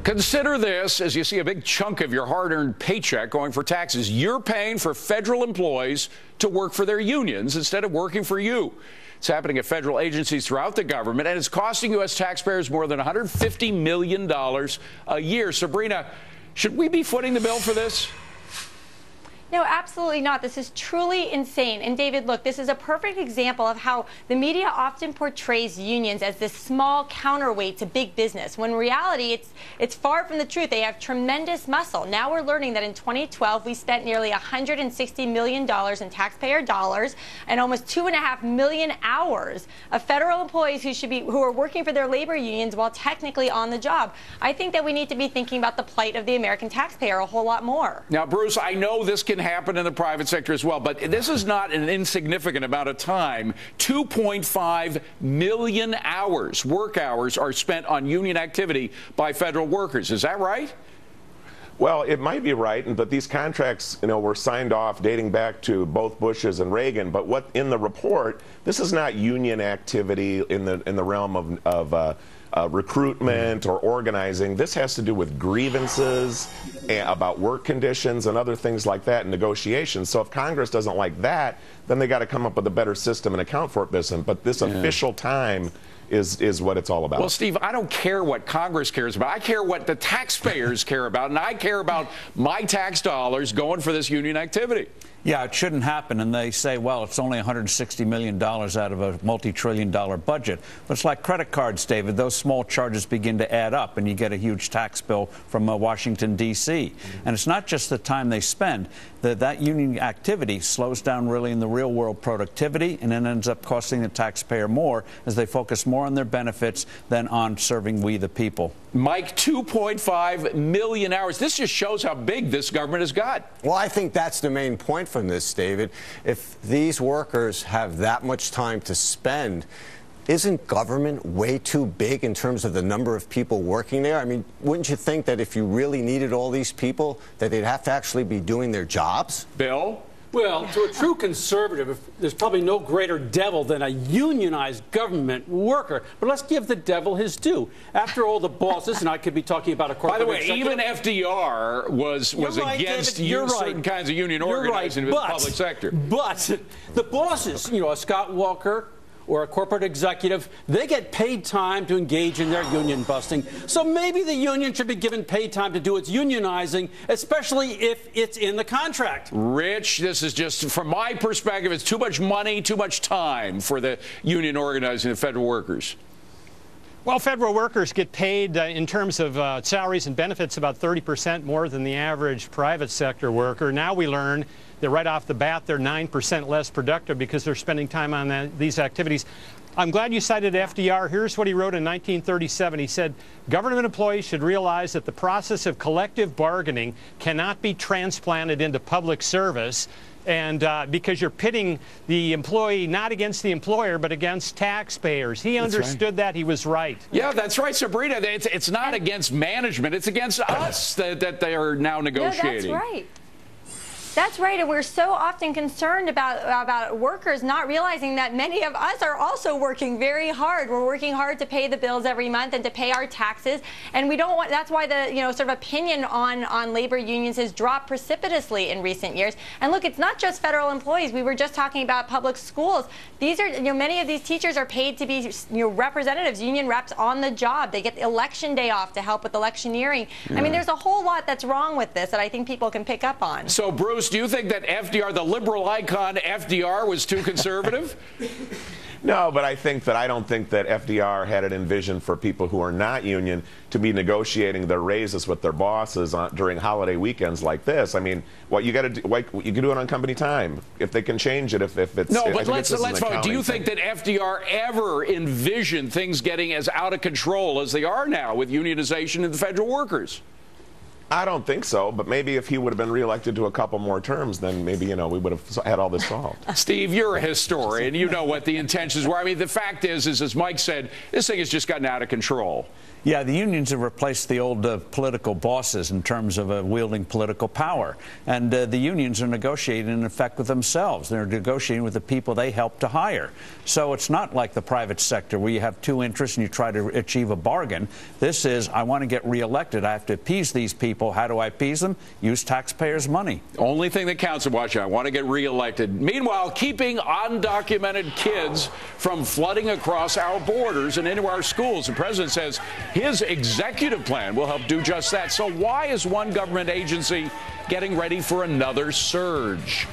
Consider this as you see a big chunk of your hard-earned paycheck going for taxes. You're paying for federal employees to work for their unions instead of working for you. It's happening at federal agencies throughout the government, and it's costing U.S. taxpayers more than $150 million a year. Sabrina, should we be footing the bill for this? No, absolutely not. This is truly insane. And David, look, this is a perfect example of how the media often portrays unions as this small counterweight to big business, when in reality it's far from the truth. They have tremendous muscle. Now we're learning that in 2012 we spent nearly $160 million in taxpayer dollars and almost 2.5 million hours of federal employees who are working for their labor unions while technically on the job. I think that we need to be thinking about the plight of the American taxpayer a whole lot more. Now, Bruce, I know this can happen in the private sector as well, but this is not an insignificant amount of time. 2.5 million hours, work hours, are spent on union activity by federal workers. Is that right? Well, it might be right, but these contracts, were signed off dating back to both Bushes and Reagan. But what in the report, this is not union activity in the realm of recruitment or organizing. This has to do with grievances about work conditions and other things like that and negotiations. So if Congress doesn't like that, then they got to come up with a better system and account for it. But this official time is what it's all about. Well, Steve, I don't care what Congress cares about. I care what the taxpayers care about, and I care about my tax dollars going for this union activity. Yeah, it shouldn't happen. And they say, well, it's only $160 million out of a multi-trillion-dollar budget. But it's like credit cards, David. Those small charges begin to add up, and you get a huge tax bill from Washington, D.C. And it's not just the time they spend. That union activity slows down really in the real world productivity, and then ends up costing the taxpayer more as they focus more on their benefits than on serving we the people. Mike, 2.5 million hours. This just shows how big this government has got. Well, I think that's the main point from this, David. If these workers have that much time to spend, isn't government way too big in terms of the number of people working there? I mean, wouldn't you think that if you really needed all these people, that they'd have to actually be doing their jobs? Bill? Well, to a true conservative, there's probably no greater devil than a unionized government worker. But let's give the devil his due. After all, the bosses, and I could be talking about a corporate. By the way, even FDR was right, against David, certain kinds of union organizing in the public sector. But the bosses, a Scott Walker or a corporate executive, they get paid time to engage in their union busting. So maybe the union should be given paid time to do its unionizing, especially if it's in the contract. Rich, this is just, from my perspective, it's too much money, too much time for the union organizing the federal workers. Well, federal workers get paid in terms of salaries and benefits about 30% more than the average private sector worker. Now we learn that right off the bat they're 9% less productive because they're spending time on these activities. I'm glad you cited FDR. Here's what he wrote in 1937. He said, government employees should realize that the process of collective bargaining cannot be transplanted into public service. And because you're pitting the employee not against the employer, but against taxpayers. He understood that. He was right. Yeah, that's right, Sabrina. It's not against management. It's against us that they are now negotiating. No, that's right. That's right, and we're so often concerned about workers not realizing that many of us are also working very hard. We're working hard to pay the bills every month and to pay our taxes, and we don't want. That's why the sort of opinion on labor unions has dropped precipitously in recent years. And look, it's not just federal employees. We were just talking about public schools. These are many of these teachers are paid to be representatives, union reps on the job. They get the election day off to help with electioneering. I mean, there's a whole lot that's wrong with this that I think people can pick up on. So, Bruce, do you think that FDR, the liberal icon FDR, was too conservative? No, but I don't think that FDR had it envisioned for people who are not union to be negotiating their raises with their bosses during holiday weekends like this. I mean, what you got to do, you can do it on company time if they can change it. If it's no, but let's vote. Do you think that FDR ever envisioned things getting as out of control as they are now with unionization of the federal workers? I don't think so, but maybe if he would have been reelected to a couple more terms, then maybe, we would have had all this solved. Steve, you're a historian. You know what the intentions were. I mean, the fact is as Mike said, this thing has just gotten out of control. Yeah, the unions have replaced the old political bosses in terms of wielding political power. And the unions are negotiating, in effect, with themselves. They're negotiating with the people they help to hire. So it's not like the private sector where you have two interests and you try to achieve a bargain. This is, I want to get reelected. I have to appease these people. How do I appease them? Use taxpayers' money. Only thing that counts in Washington, I want to get reelected. Meanwhile, keeping undocumented kids from flooding across our borders and into our schools. The president says his executive plan will help do just that. So why is one government agency getting ready for another surge?